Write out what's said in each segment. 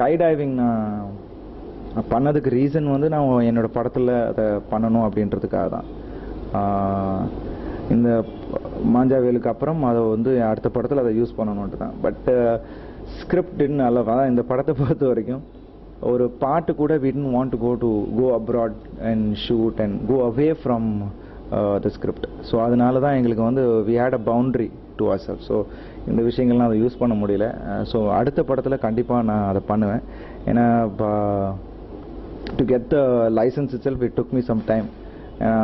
Sky diving நான் பண்ணதுக்கு reason வந்து நான் என்னோட படத்தில் அதை பண்ணணும் அப்படின்றதுக்காக தான். இந்த மாஞ்சாவேலுக்கு அப்புறம் அதை வந்து அடுத்த படத்தில் அதை யூஸ் பண்ணணுன்ட்டு தான். பட் ஸ்கிரிப்ட் அல்லவா இந்த படத்தை பொறுத்த வரைக்கும் ஒரு பாட்டு கூட we didn't want to go abroad and shoot and go away from the script. So அதனால தான் எங்களுக்கு வந்து we had a boundary to ourselves. So இந்த விஷயங்கள்லாம் அதை யூஸ் பண்ண முடியல. ஸோ அடுத்த படத்தில் கண்டிப்பாக நான் அதை பண்ணுவேன். ஏன்னா to get the license itself it took me some time.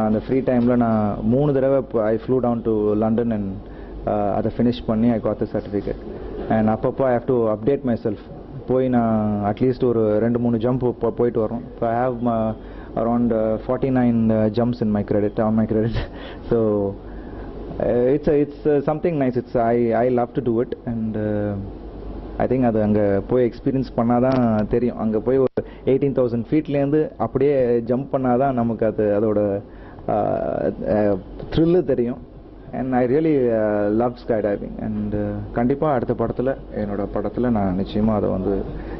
அந்த ஃப்ரீ டைமில் நான் 3 தடவை I flew down to London and அதை ஃபினிஷ் பண்ணி I got the certificate. and அப்பப்போ I have to update myself. போய் நான் அட்லீஸ்ட் ஒரு 2-3 ஜம்ப் போயிட்டு வரோம். இப்போ I have around 49 jumps in my credit, on my credit. So it's something nice. I love to do it and I think அது அங்கே போய் எக்ஸ்பீரியன்ஸ் பண்ணாதான் தெரியும். அங்கே போய் ஒரு 18,000 ஃபீட்லேருந்து அப்படியே ஜம்ப் பண்ணாதான் நமக்கு அதோட த்ரில்லு தெரியும். and I really love skydiving and கண்டிப்பாக அடுத்த படத்தில் என்னோட படத்தில் நான் நிச்சயமாக அதை வந்து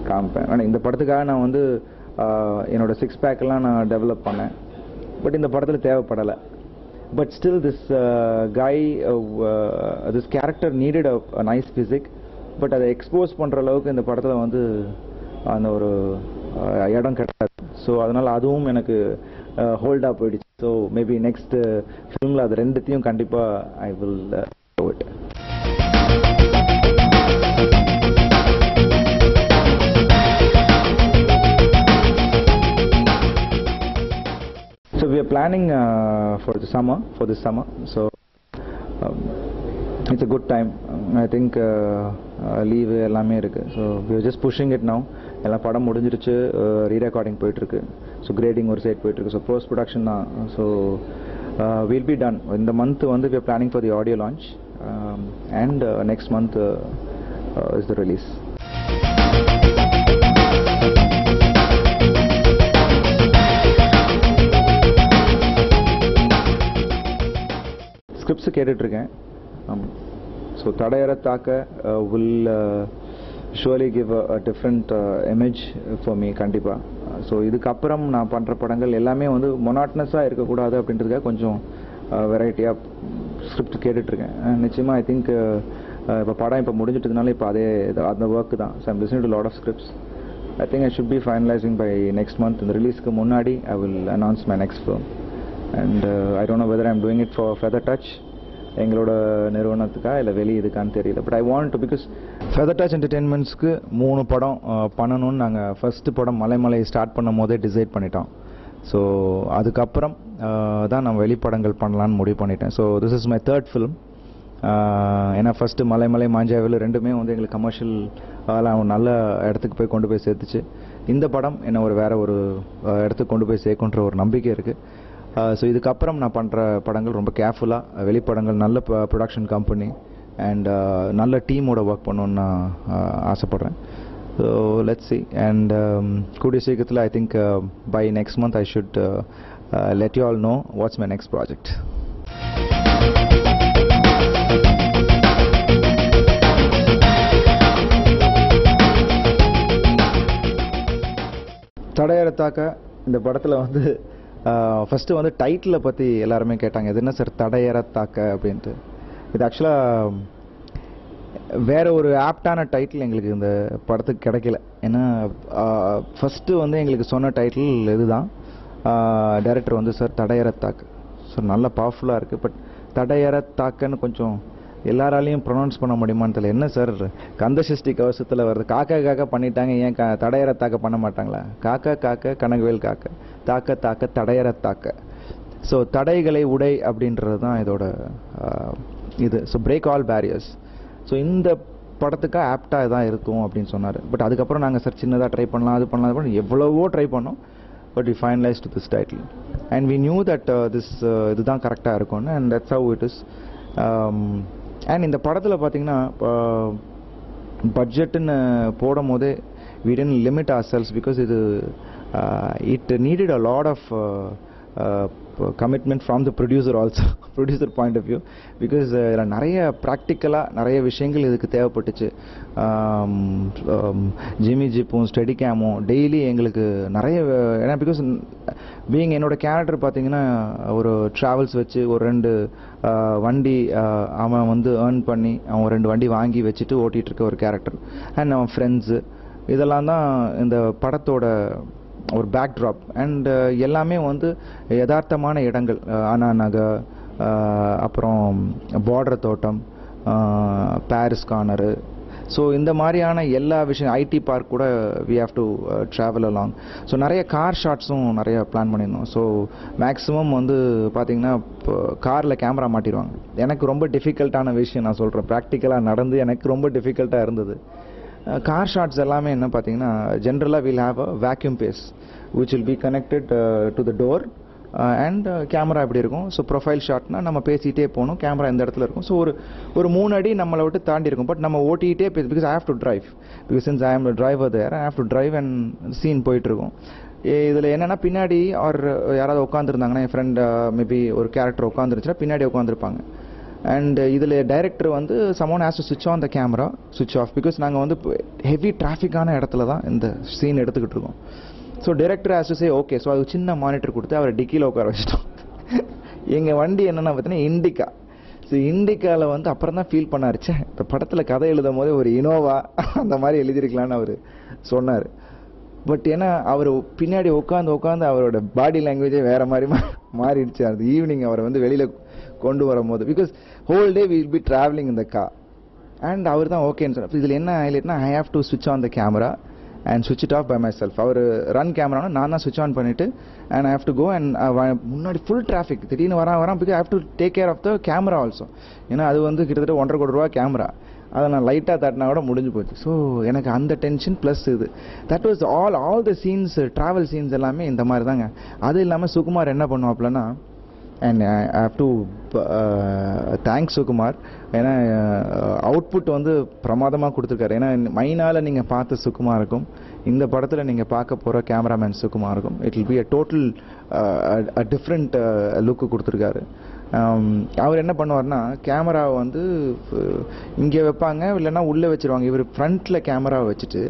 காமிப்பேன். ஆனால் இந்த படத்துக்காக நான் வந்து என்னோட 6 பேக்கெல்லாம் நான் டெவலப் பண்ணேன். பட் இந்த படத்தில் தேவைப்படலை. But still this guy this character needed a nice physique. But அதை எக்ஸ்போஸ் பண்ணுற அளவுக்கு இந்த படத்தில் வந்து அந்த ஒரு இடம் கிடையாது. ஸோ அதனால் அதுவும் எனக்கு ஹோல்டாக போயிடுச்சு. ஸோ மேபி நெக்ஸ்ட் ஃபிலிமில் அது ரெண்டுத்தையும் கண்டிப்பாக I will do it. So we are planning for this summer. So it's a good time. I think leave எல்லாமே இருக்கு. So we are just pushing it now. எல்லா படம் முடிஞ்சிருச்சு, ரீரெக்கார்டிங் போயிட்டு இருக்கு. ஸோ கிரேடிங் ஒரு சைட் போயிட்டு இருக்கு. ஸோ போஸ்ட் ப்ரொடக்ஷன் தான். So will be done. இந்த மந்த் வந்து we are planning for the audio launch and next month is the release. Scripts கேட்டுட்ருக்கேன். ஸோ தடையற தாக்க will surely give a different image for me கண்டிப்பாக. So இதுக்கப்புறம் நான் பண்ணுற படங்கள் எல்லாமே வந்து மொனாட்னஸாக இருக்கக்கூடாது அப்படின்றதுக்காக கொஞ்சம் வெரைட்டியாக ஸ்கிரிப்ட் கேட்டுட்ருக்கேன். நிச்சயமாக ஐ திங்க் இப்போ படம் இப்போ முடிஞ்சிட்டதுனால இப்போ அதே அந்த ஒர்க்கு தான். So I'm listening to lot of scripts. I think I should be finalizing by next month. இந்த ரிலீஸ்க்கு முன்னாடி I will announce my next film. and I don't know whether I'm doing it for Feather Touch எங்களோட நிறுவனத்துக்கா இல்லை வெளியே இதுக்கான்னு தெரியல. But I want because feather touch என்டர்டெயின்மெண்ட்ஸ்க்கு 3 படம் பண்ணணும்னு நாங்கள் ஃபஸ்ட்டு படம் மலைமலை ஸ்டார்ட் பண்ணும் போதே டிசைட் பண்ணிட்டோம். ஸோ அதுக்கப்புறம் தான் நான் வெளிப்படங்கள் பண்ணலான்னு முடிவு பண்ணிட்டேன். So this is my 3rd film. ஏன்னா ஃபஸ்ட்டு மலைமலை மாஞ்சாவேலு ரெண்டுமே வந்து எங்களுக்கு கமர்ஷியல் நல்ல இடத்துக்கு போய் கொண்டு போய் சேர்த்துச்சு. இந்த படம் என்ன வேறு ஒரு இடத்துக்கு கொண்டு போய் சேர்க்குன்ற ஒரு நம்பிக்கை இருக்குது. ஸோ இதுக்கப்புறம் நான் பண்ணுற படங்கள் ரொம்ப கேர்ஃபுல்லாக வெளிப்படங்கள், நல்ல ப்ரொடக்ஷன் கம்பெனி அண்ட் நல்ல டீமோட ஒர்க் பண்ணணுன்னு நான் ஆசைப்பட்றேன். So let's see. அண்ட் கூடிய சீக்கிரத்தில் I think by next month I should let you all know what's my next project. தடையற தாக்க இந்த படத்தில் வந்து ஃபஸ்ட்டு வந்து டைட்டிலை பற்றி எல்லாருமே கேட்டாங்க. இது என்ன சார் தடையற தாக்க அப்படின்ட்டு. இது ஆக்சுவலாக வேறு ஒரு ஆப்டான டைட்டில் எங்களுக்கு இந்த படத்துக்கு கிடைக்கல. ஏன்னா ஃபஸ்ட்டு வந்து எங்களுக்கு சொன்ன டைட்டில் இதுதான். டைரக்டர் வந்து சார் தடையற தாக்கு. ஸோ நல்லா பவர்ஃபுல்லாக இருக்குது. பட் தடையற தாக்கன்னு கொஞ்சம் எல்லாராலையும் ப்ரொனவுன்ஸ் பண்ண முடியுமான்னு தெரியல. என்ன சார் கந்தசஷ்டி கவசத்தில் வருது, காக்கா காக்கா பண்ணிட்டாங்க, ஏன் தடையற தாக்க பண்ண மாட்டாங்களா? காக்கா காக்க கனகவேல் காக்க, தாக்க தாக்க தடையற தாக்க. ஸோ தடைகளை உடை அப்படின்றது தான் இதோட இது. So break all barriers. So இந்த படத்துக்காக ஆப்டாக தான் இருக்கும் அப்படின்னு சொன்னார். பட் அதுக்கப்புறம் நாங்கள் சார் சின்னதாக ட்ரை பண்ணலாம், அது பண்ணலாம், அது பண்ணலாம், எவ்வளவோ ட்ரை பண்ணோம். But we finalised this title and we knew that இதுதான் கரெக்டாக இருக்கும்னு. And that's how it is. And இந்த படத்தில் பார்த்தீங்கன்னா பட்ஜெட்டுன்னு போடும் போதே we didn't limit ourselves because இது it needed a lot of commitment from the producer also producer point of view because நிறைய ப்ராக்டிக்கலாக நிறைய விஷயங்கள் இதுக்கு தேவைப்பட்டுச்சு. ஜிம்மி ஜிப்பும் ஸ்டெடி கேமும் டெய்லி எங்களுக்கு நிறைய ஏன்னா பிகாஸ் பீயிங் என்னோட கேரக்டர் பார்த்தீங்கன்னா ஒரு ட்ராவல்ஸ் வச்சு ஒரு 2 வண்டி அவன் வந்து ஏர்ன் பண்ணி அவன் 2 வண்டி வாங்கி வச்சுட்டு ஓட்டிகிட்டு இருக்க ஒரு கேரக்டர் அண்ட் அவன் ஃப்ரெண்ட்ஸு இதெல்லாம் தான் இந்த படத்தோட ஒரு பேக்ட்ராப் அண்ட் எல்லாமே வந்து யதார்த்தமான இடங்கள் அண்ணா நகர் அப்புறம் பார்டர் தோட்டம் பாரிஸ் கார்னரு ஸோ இந்த மாதிரியான எல்லா விஷயம் ஐடி பார்க் கூட we have to travel along. So நிறைய கார் ஷாட்ஸும் நிறைய பிளான் பண்ணியிருந்தோம். ஸோ மேக்ஸிமம் வந்து பார்த்திங்கன்னா காரில் கேமரா மாட்டிடுவாங்க. எனக்கு ரொம்ப டிஃபிகல்ட்டான விஷயம் நான் சொல்கிறேன், ப்ராக்டிக்கலாக நடந்து எனக்கு ரொம்ப டிஃபிகல்ட்டாக இருந்தது. கார் ஷாட்ஸ் எல்லாமே என்ன பார்த்தீங்கன்னா ஜென்ரலாக will have a vacuum base which will be connected to the door and camera எப்படி இருக்கும். ஸோ ப்ரொஃபைல் ஷாட்னா நம்ம பேசிகிட்டே போகணும், கேமரா இந்த இடத்துல இருக்கும். ஸோ ஒரு 3 அடி நம்மளை விட்டு தாண்டி இருக்கும். பட் நம்ம ஓட்டிகிட்டே because I have to drive because since I ஆம் driver there I have to drive and scene போயிட்டுருக்கும். இதில் என்னென்னா பின்னாடி யாராவது உட்காந்துருந்தாங்கன்னா என் ஃப்ரெண்ட் மேபி ஒரு கேரக்டர் உட்காந்துருச்சுன்னா பின்னாடி உட்காந்துருப்பாங்க. அண்ட் இதில் டைரக்டர் வந்து சமோன் ஹேஸ் டு சுவிட்ச் ஆன் த கேமரா சுவிட்ச் ஆஃப் பிகாஸ் நாங்கள் வந்து ஹெவி டிராஃபிக்கான இடத்துல தான் இந்த சீன் எடுத்துக்கிட்டு இருக்கோம். So director has to say okay. So அது சின்ன மானிட்டர் கொடுத்து அவரை டிக்கியில் உட்கார வச்சிட்டோம். எங்கள் வண்டி என்னென்னா பார்த்தீங்கன்னா இண்டிகா. ஸோ இண்டிகாவில் வந்து அப்புறம் தான் ஃபீல் பண்ணாருச்சே இந்த படத்தில் கதை எழுதும் போதே ஒரு இனோவா அந்த மாதிரி எழுதியிருக்கலான்னு அவர் சொன்னார். பட் ஏன்னா அவர் பின்னாடி உட்காந்து அவரோட பாடி லாங்குவேஜே வேறு மாதிரி மாறிடுச்சு. அது ஈவினிங் அவரை வந்து வெளியில் கொண்டு வரும்போது because whole day will be travelling இந்த கார் அண்ட் அவர் தான் ஓகேன்னு சொன்னார். இதில் என்ன ஹைலைட்னா ஐ ஹேவ் டு சுவிட்ச் ஆன் த கேமரா அண்ட் சுவிட்ச் it of by my self. Our run கேமரானா நான் தான் சுவிட்ச் ஆன் பண்ணிவிட்டு and I have to go and முன்னாடி ஃபுல் டிராஃபிக் திடீர்னு வரான் because I have to take care of the camera also. ஏன்னா அது வந்து கிட்டத்தட்ட 1.25 கோடி ரூபா கேமரா, அதை நான் லைட்டாக தட்டினா கூட முடிஞ்சு போச்சு. ஸோ எனக்கு அந்த டென்ஷன் ப்ளஸ் இது that was all the scenes travel scenes எல்லாமே இந்த மாதிரி தாங்க. அது இல்லாமல் சுகுமார் என்ன பண்ணுவாப்லன்னா and I have to thanks Sukumar. ஏன்னா அவுட்புட் வந்து பிரமாதமாக கொடுத்துருக்காரு. ஏன்னா மைனால் நீங்கள் பார்த்த சுகுமாருக்கும் இந்த படத்தில் நீங்கள் பார்க்க போகிற கேமராமேன் சுகுமாருக்கும் it will be a total different look கொடுத்துருக்காரு. அவர் என்ன பண்ணுவார்னா கேமராவை வந்து இங்கே வைப்பாங்க இல்லைன்னா உள்ளே வச்சுருவாங்க. இவர் ஃப்ரண்ட்டில் கேமராவை வச்சுட்டு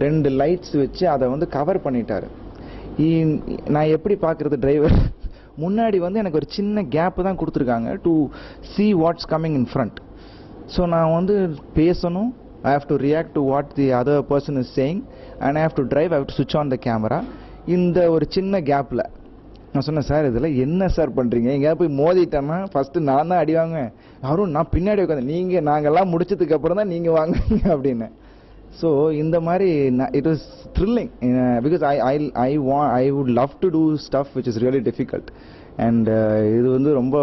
2 லைட்ஸ் வச்சு அதை வந்து கவர் பண்ணிட்டார். நான் எப்படி பார்க்குறது டிரைவர் முன்னாடி வந்து எனக்கு ஒரு சின்ன கேப்பு தான் கொடுத்துருக்காங்க to see what's coming in front. So நான் வந்து பேசணும், ஐ have to react to what the other person is saying and I have to drive, I have to சுவிட்ச் ஆன் த கேமரா. இந்த ஒரு சின்ன கேப்பில் நான் சொன்னேன் சார் இதில் என்ன சார் பண்ணுறீங்க, எங்கேயாவது போய் மோதிட்டேன்னா ஃபஸ்ட்டு நான் தான் அடி வாங்குவேன், அவரும் நான் பின்னாடி உட்காந்து நாங்கள்லாம் முடிச்சதுக்கு அப்புறம் தான் நீங்கள் வாங்குவீங்க அப்படின்னு. ஸோ இந்த மாதிரி it was thrilling because I would love to do stuff which is really difficult and இது வந்து ரொம்ப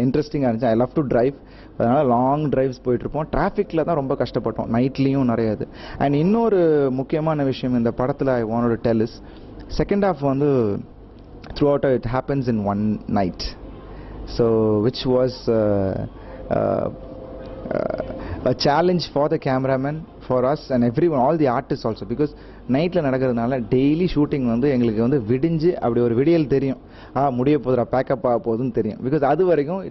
இன்ட்ரெஸ்டிங்காக இருந்துச்சு. ஐ லவ் டு டிரைவ், அதனால் லாங் டிரைவ்ஸ் போயிட்டுருப்போம். டிராஃபிக்கில் தான் ரொம்ப கஷ்டப்பட்டோம், நைட்லேயும் நிறைய இது. அண்ட் இன்னொரு முக்கியமான விஷயம் இந்த படத்தில் I want to tell is second half வந்து throughout it happens in one night, so which was a challenge for the cameraman, for us and everyone, all the artists also, because நைட்டில் நடக்கிறதுனால daily shooting வந்து எங்களுக்கு வந்து விடிஞ்சு அப்படி ஒரு விடியல் தெரியும், முடிய போதுரா பேக்கப் ஆக போகுதுன்னு தெரியும். பிகாஸ் அது வரைக்கும்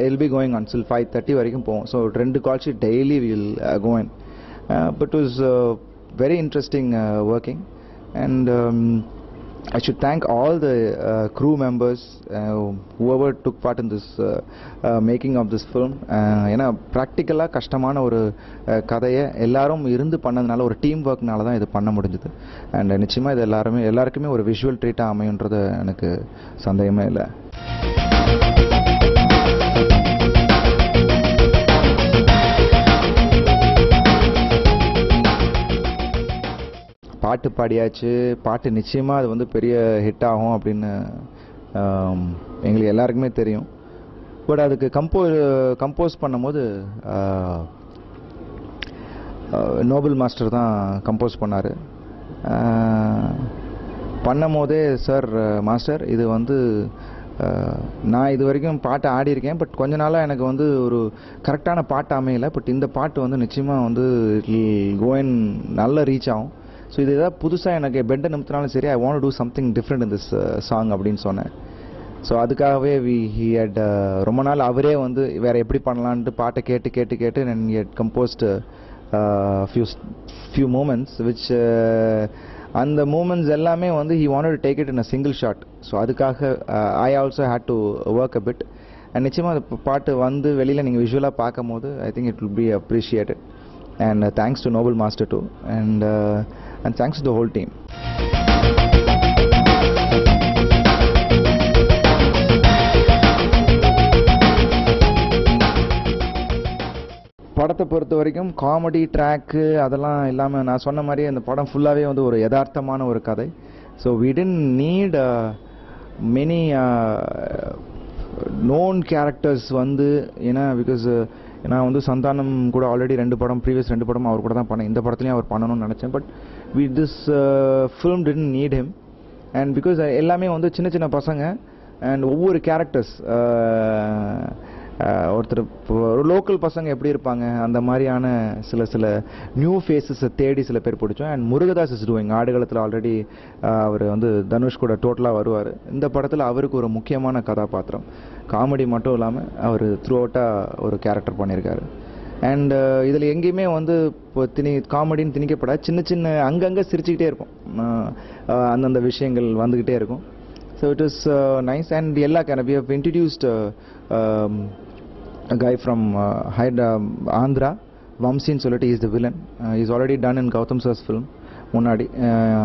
இல் பி கோயிங் ஆன் சில் 5:30 வரைக்கும் போவோம். So 2 call sheet daily will going. But it was very interesting working and I should thank all the crew members whoever took part in this making of this film. ஏன்னா ப்ராக்டிக்கலாக கஷ்டமான ஒரு கதையை எல்லாரும் இருந்து பண்ணதுனால ஒரு டீம் ஒர்க்னால தான் இது பண்ண முடிஞ்சது. அண்ட் நிச்சயமாக இது எல்லாருக்குமே ஒரு விஷுவல் ட்ரீட்டாக அமையுன்றது எனக்கு சந்தேகமே இல்லை. பாட்டு பாடியாச்சு, பாட்டு நிச்சயமாக அது வந்து பெரிய ஹிட் ஆகும் அப்படின்னு எங்களுக்கு எல்லாருக்குமே தெரியும். பட் அதுக்கு கம்போஸ் பண்ணும்போது நோபல் மாஸ்டர் தான் கம்போஸ் பண்ணார். பண்ணும் போதே சார் மாஸ்டர் இது வந்து நான் இது வரைக்கும் பாட்டு ஆடியிருக்கேன், பட் கொஞ்ச நாளாக எனக்கு வந்து ஒரு கரெக்டான பாட்டு அமையலை, பட் இந்த பாட்டு வந்து நிச்சயமாக வந்து கோயின் நல்ல ரீச் ஆகும். ஸோ இது ஏதாவது புதுசாக எனக்கு பெட்டை நிமித்தினாலும் சரி, I want to do something different in this song அப்படின்னு சொன்னேன். ஸோ அதுக்காகவே he had ரொம்ப நாள் அவரே வந்து வேறு எப்படி பண்ணலான்ட்டு பாட்டை கேட்டு கேட்டு கேட்டு and he had composed few moments which அந்த மூமெண்ட்ஸ் எல்லாமே வந்து he wanted to take it in a single shot. So அதுக்காக I also had to work a bit. And நிச்சயமாக அந்த பாட்டு வந்து வெளியில் நீங்கள் விஷுவலாக பார்க்கும் போது I think it will be appreciated. And thanks to Noble Master too. And thanks to the whole team. படத்தை பொறுத்த வரைக்கும் காமெடி ட்ராக்கு அதெல்லாம் இல்லாமல் நான் சொன்ன மாதிரி அந்த படம் ஃபுல்லாகவே வந்து ஒரு யதார்த்தமான ஒரு கதை. So we didn't need many known characters வந்து ஏன்னா பிகாஸ் நான் வந்து சந்தானம் கூட ஆல்ரெடி ப்ரீவியஸ் 2 படம் அவர் கூட தான் பண்ணேன். இந்த படத்துலையும் அவர் பண்ணணும்னு நினச்சேன். But this film didn't need him. And because எல்லாமே வந்து சின்ன சின்ன பசங்க அண்ட் ஒவ்வொரு கேரக்டர்ஸ் ஒருத்தர் ஒரு லோக்கல் பசங்க எப்படி இருப்பாங்க அந்த மாதிரியான சில நியூ ஃபேஸஸை தேடி சில பேர் பிடிச்சோம். அண்ட் முருகதாஸ் இஸ் டூயிங் ஆடுகளத்தில் ஆல்ரெடி அவர் வந்து தனுஷ் கூட டோட்டலாக வருவார். இந்த படத்தில் அவருக்கு ஒரு முக்கியமான கதாபாத்திரம், காமெடி மட்டும் இல்லாமல் அவர் த்ரூ அவுட்டாக ஒரு கேரக்டர் பண்ணியிருக்காரு. அண்ட் இதில் எங்கேயுமே வந்து இப்போ காமெடின்னு திணிக்கப்படாது, சின்ன சின்ன அங்கங்கே சிரிச்சுக்கிட்டே இருக்கும், அந்தந்த விஷயங்கள் வந்துக்கிட்டே இருக்கும். So it is nice. And ella we have introduced a guy from Andhra, Vamsin solittu is the villain. He's already done in Gautam sir's film முன்னாடி.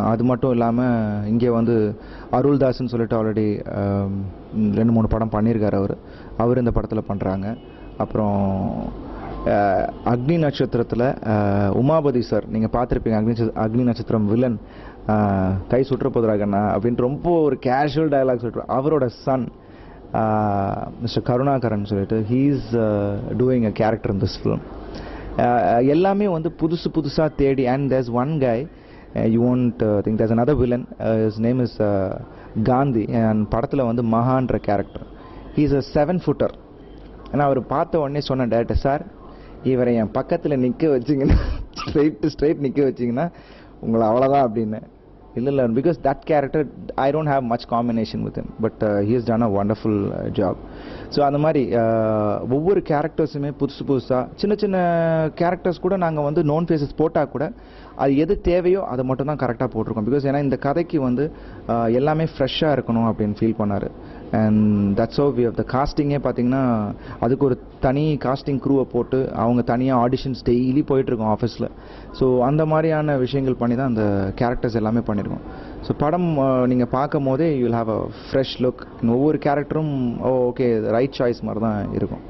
அது மட்டும் இல்லாமல் இங்கே வந்து அருள்தாஸ்ன்னு சொல்லிட்டு ஆல்ரெடி 2-3 படம் பண்ணியிருக்காரு. அவர் இந்த படத்தில் பண்ணுறாங்க. அப்புறம் அக்னி நட்சத்திரத்தில் உமாபதி சார் நீங்கள் பார்த்துருப்பீங்க. அக்னி நட்சத்திரம் வில்லன் கை சுற்ற போதுராகண்ணா அப்படின்ட்டு ரொம்ப ஒரு கேஷுவல் டயலாக் சொல்லிட்டு அவரோட சன் மிஸ்டர் கருணாகரன் சொல்லிட்டு he's doing a character in this film. எல்லாமே வந்து புதுசாக தேடி. And there's one guy you won't think there's another villain, his name is Gandhi. And படத்தில் வந்து மகான்ற கேரக்டர், ஹீஸ் அ 7-footer. ஏன்னா அவர் பார்த்த உடனே சொன்ன டேரக்டர், சார் இவரை என் பக்கத்தில் நிற்க வச்சிங்கன்னா ஸ்ட்ரைட் நிற்க வச்சிங்கன்னா உங்களை அவ்வளோதான் அப்படின்னு. இல்லை because that character I don't have much combination with him, but he has done a wonderful job. So அந்த மாதிரி ஒவ்வொரு கேரக்டர்ஸுமே புதுசாக சின்ன சின்ன கேரக்டர்ஸ் கூட நாங்கள் வந்து நோன் ஃபேஸஸ் போட்டால் கூட அது எது தேவையோ அதை மட்டும் தான் கரெக்டாக போட்டிருக்கோம். பிகாஸ் ஏன்னா இந்த கதைக்கு வந்து எல்லாமே ஃப்ரெஷ்ஷாக இருக்கணும் அப்படின்னு ஃபீல் பண்ணார். And that's how we have the காஸ்டிங்கே பார்த்தீங்கன்னா அதுக்கு ஒரு தனி காஸ்டிங் க்ரூவை போட்டு அவங்க தனியாக ஆடிஷன்ஸ் டெய்லி போயிட்டுருக்கோம் ஆஃபீஸில். ஸோ அந்த மாதிரியான விஷயங்கள் பண்ணி தான் அந்த கேரக்டர்ஸ் எல்லாமே பண்ணியிருக்கோம். ஸோ படம் நீங்கள் பார்க்கும் போதே you will have a fresh look. ஒவ்வொரு கேரக்டரும் ஓகே ரைட் சாய்ஸ் மாதிரி தான் இருக்கும்.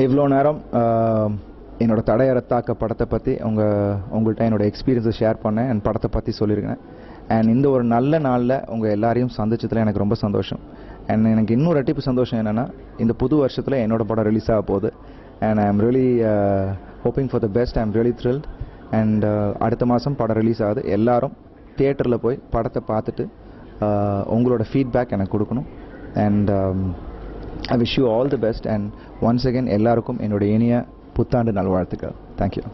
இவ்வளோ நேரம் என்னோட தடையறத்தாக்க படத்தை பற்றி உங்கள்கிட்ட என்னோட எக்ஸ்பீரியன்ஸை ஷேர் பண்ணேன். அண்ட் படத்தை பற்றி சொல்லியிருக்கேன். அண்ட் இந்த ஒரு நல்ல நாளில் உங்கள் எல்லாரையும் சந்திச்சதில் எனக்கு ரொம்ப சந்தோஷம். அண்ட் எனக்கு இன்னொரு ரெட்டிப்பு சந்தோஷம் என்னென்னா இந்த புது வருஷத்தில் என்னோட படம் ரிலீஸ் ஆக போகுது. And I am really hoping for the best. I am really thrilled. And அடுத்த மாதம் படம் ரிலீஸ் ஆகுது. எல்லாரும் தியேட்டரில் போய் படத்தை பார்த்துட்டு உங்களோட ஃபீட்பேக் எனக்கு கொடுக்கணும். And I wish you all the best. And once again எல்லாருக்கும் என்னோட இனிய புத்தாண்டு நல்வாழ்த்துக்கள். Thank you.